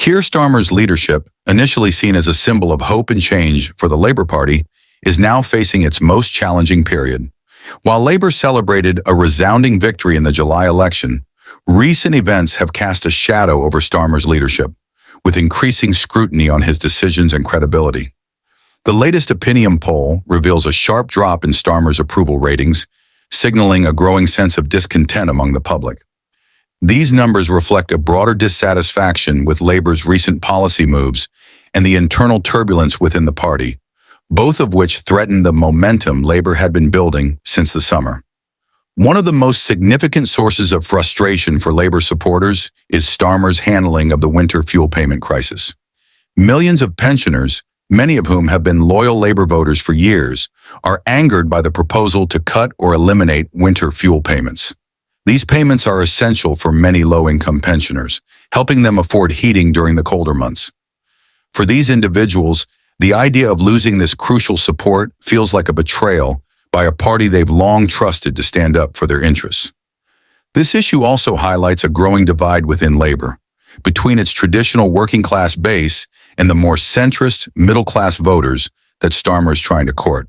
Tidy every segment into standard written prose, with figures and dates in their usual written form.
Keir Starmer's leadership, initially seen as a symbol of hope and change for the Labour Party, is now facing its most challenging period. While Labour celebrated a resounding victory in the July election, recent events have cast a shadow over Starmer's leadership, with increasing scrutiny on his decisions and credibility. The latest opinion poll reveals a sharp drop in Starmer's approval ratings, signaling a growing sense of discontent among the public. These numbers reflect a broader dissatisfaction with Labour's recent policy moves and the internal turbulence within the party, both of which threaten the momentum Labour had been building since the summer. One of the most significant sources of frustration for Labour supporters is Starmer's handling of the winter fuel payment crisis. Millions of pensioners, many of whom have been loyal Labour voters for years, are angered by the proposal to cut or eliminate winter fuel payments. These payments are essential for many low-income pensioners, helping them afford heating during the colder months. For these individuals, the idea of losing this crucial support feels like a betrayal by a party they've long trusted to stand up for their interests. This issue also highlights a growing divide within Labour, between its traditional working-class base and the more centrist, middle-class voters that Starmer is trying to court.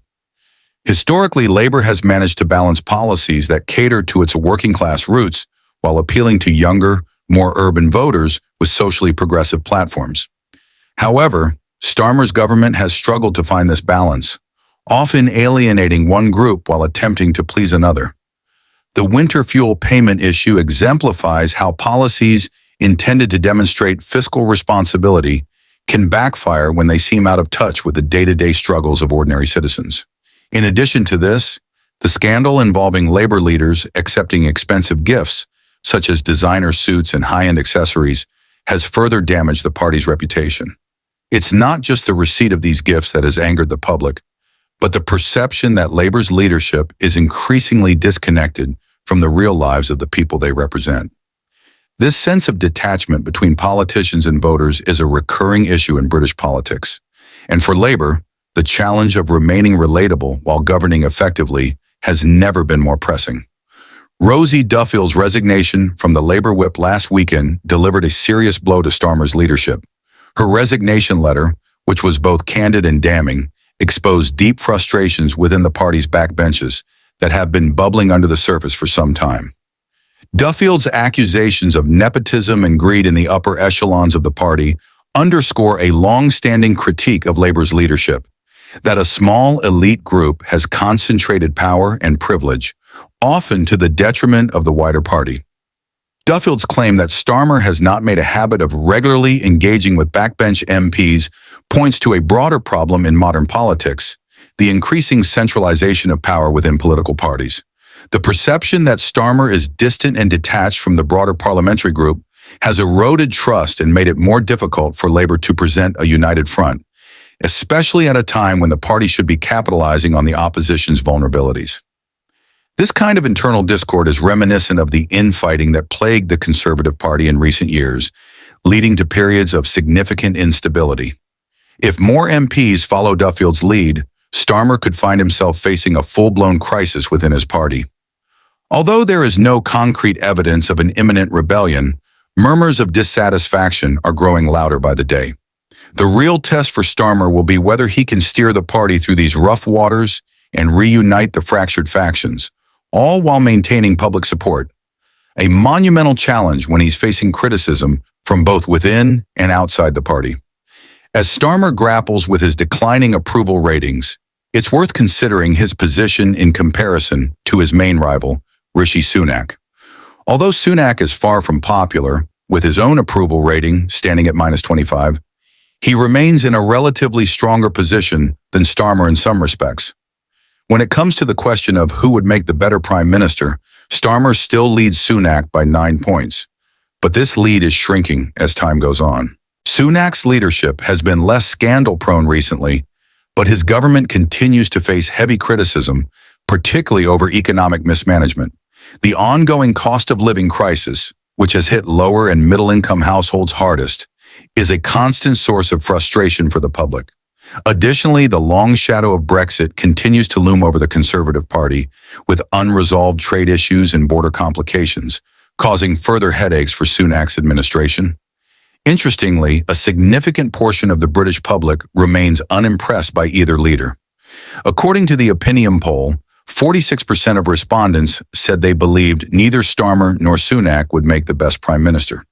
Historically, Labour has managed to balance policies that cater to its working-class roots while appealing to younger, more urban voters with socially progressive platforms. However, Starmer's government has struggled to find this balance, often alienating one group while attempting to please another. The winter fuel payment issue exemplifies how policies intended to demonstrate fiscal responsibility can backfire when they seem out of touch with the day-to-day struggles of ordinary citizens. In addition to this, the scandal involving Labour leaders accepting expensive gifts, such as designer suits and high-end accessories, has further damaged the party's reputation. It's not just the receipt of these gifts that has angered the public, but the perception that Labour's leadership is increasingly disconnected from the real lives of the people they represent. This sense of detachment between politicians and voters is a recurring issue in British politics, and for Labour, the challenge of remaining relatable while governing effectively has never been more pressing. Rosie Duffield's resignation from the Labour whip last weekend delivered a serious blow to Starmer's leadership. Her resignation letter, which was both candid and damning, exposed deep frustrations within the party's backbenches that have been bubbling under the surface for some time. Duffield's accusations of nepotism and greed in the upper echelons of the party underscore a long-standing critique of Labour's leadership, that a small elite group has concentrated power and privilege, often to the detriment of the wider party. Duffield's claim that Starmer has not made a habit of regularly engaging with backbench MPs points to a broader problem in modern politics, the increasing centralization of power within political parties. The perception that Starmer is distant and detached from the broader parliamentary group has eroded trust and made it more difficult for Labour to present a united front, especially at a time when the party should be capitalizing on the opposition's vulnerabilities. This kind of internal discord is reminiscent of the infighting that plagued the Conservative Party in recent years, leading to periods of significant instability. If more MPs follow Duffield's lead, Starmer could find himself facing a full-blown crisis within his party. Although there is no concrete evidence of an imminent rebellion, murmurs of dissatisfaction are growing louder by the day. The real test for Starmer will be whether he can steer the party through these rough waters and reunite the fractured factions, all while maintaining public support. A monumental challenge when he's facing criticism from both within and outside the party. As Starmer grapples with his declining approval ratings, it's worth considering his position in comparison to his main rival, Rishi Sunak. Although Sunak is far from popular, with his own approval rating standing at -25, he remains in a relatively stronger position than Starmer in some respects. When it comes to the question of who would make the better prime minister, Starmer still leads Sunak by 9 points. But this lead is shrinking as time goes on. Sunak's leadership has been less scandal-prone recently, but his government continues to face heavy criticism, particularly over economic mismanagement. The ongoing cost of living crisis, which has hit lower and middle-income households hardest, is a constant source of frustration for the public. Additionally, the long shadow of Brexit continues to loom over the Conservative Party, with unresolved trade issues and border complications, causing further headaches for Sunak's administration. Interestingly, a significant portion of the British public remains unimpressed by either leader. According to the opinion poll, 46% of respondents said they believed neither Starmer nor Sunak would make the best prime minister.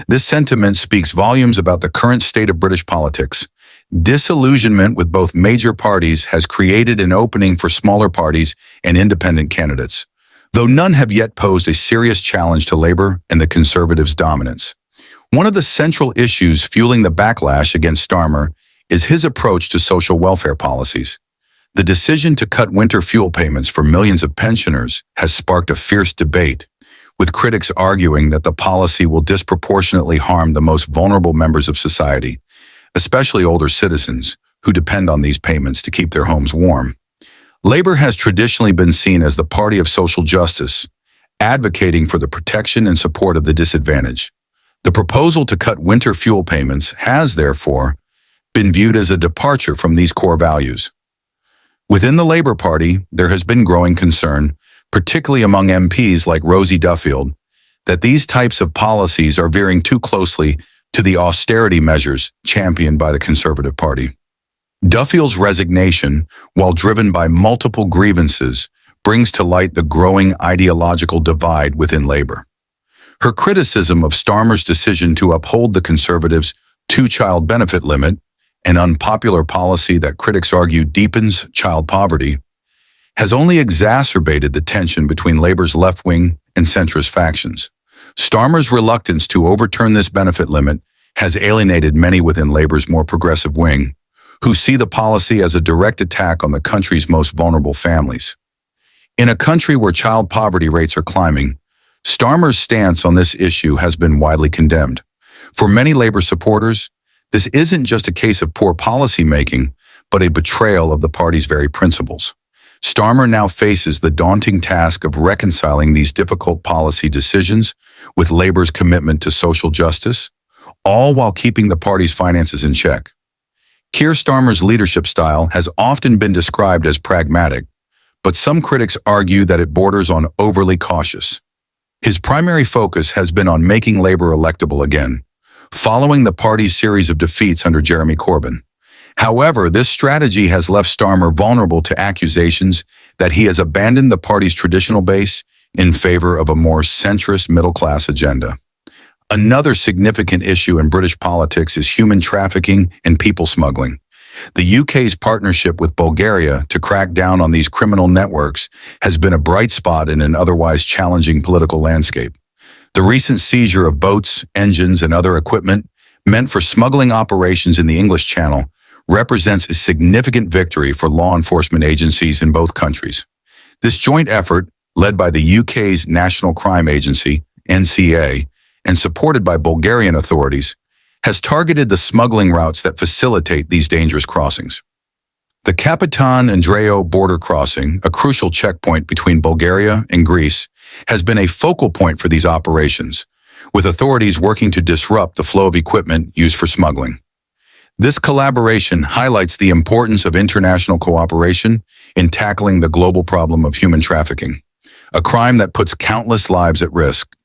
This sentiment speaks volumes about the current state of British politics. Disillusionment with both major parties has created an opening for smaller parties and independent candidates, though none have yet posed a serious challenge to Labour and the Conservatives' dominance. One of the central issues fueling the backlash against Starmer is his approach to social welfare policies. The decision to cut winter fuel payments for millions of pensioners has sparked a fierce debate, with critics arguing that the policy will disproportionately harm the most vulnerable members of society, especially older citizens who depend on these payments to keep their homes warm. Labour has traditionally been seen as the party of social justice, advocating for the protection and support of the disadvantaged. The proposal to cut winter fuel payments has, therefore, been viewed as a departure from these core values. Within the Labour Party, there has been growing concern, particularly among MPs like Rosie Duffield, that these types of policies are veering too closely to the austerity measures championed by the Conservative Party. Duffield's resignation, while driven by multiple grievances, brings to light the growing ideological divide within Labour. Her criticism of Starmer's decision to uphold the Conservatives' two-child benefit limit, an unpopular policy that critics argue deepens child poverty, has only exacerbated the tension between Labour's left-wing and centrist factions. Starmer's reluctance to overturn this benefit limit has alienated many within Labour's more progressive wing, who see the policy as a direct attack on the country's most vulnerable families. In a country where child poverty rates are climbing, Starmer's stance on this issue has been widely condemned. For many Labour supporters, this isn't just a case of poor policy making, but a betrayal of the party's very principles. Starmer now faces the daunting task of reconciling these difficult policy decisions with Labour's commitment to social justice, all while keeping the party's finances in check. Keir Starmer's leadership style has often been described as pragmatic, but some critics argue that it borders on overly cautious. His primary focus has been on making Labour electable again, following the party's series of defeats under Jeremy Corbyn. However, this strategy has left Starmer vulnerable to accusations that he has abandoned the party's traditional base in favor of a more centrist middle-class agenda. Another significant issue in British politics is human trafficking and people smuggling. The UK's partnership with Bulgaria to crack down on these criminal networks has been a bright spot in an otherwise challenging political landscape. The recent seizure of boats, engines, and other equipment meant for smuggling operations in the English Channel represents a significant victory for law enforcement agencies in both countries. This joint effort, led by the UK's National Crime Agency, NCA, and supported by Bulgarian authorities, has targeted the smuggling routes that facilitate these dangerous crossings. The Kapitan Andreou border crossing, a crucial checkpoint between Bulgaria and Greece, has been a focal point for these operations, with authorities working to disrupt the flow of equipment used for smuggling. This collaboration highlights the importance of international cooperation in tackling the global problem of human trafficking, a crime that puts countless lives at risk.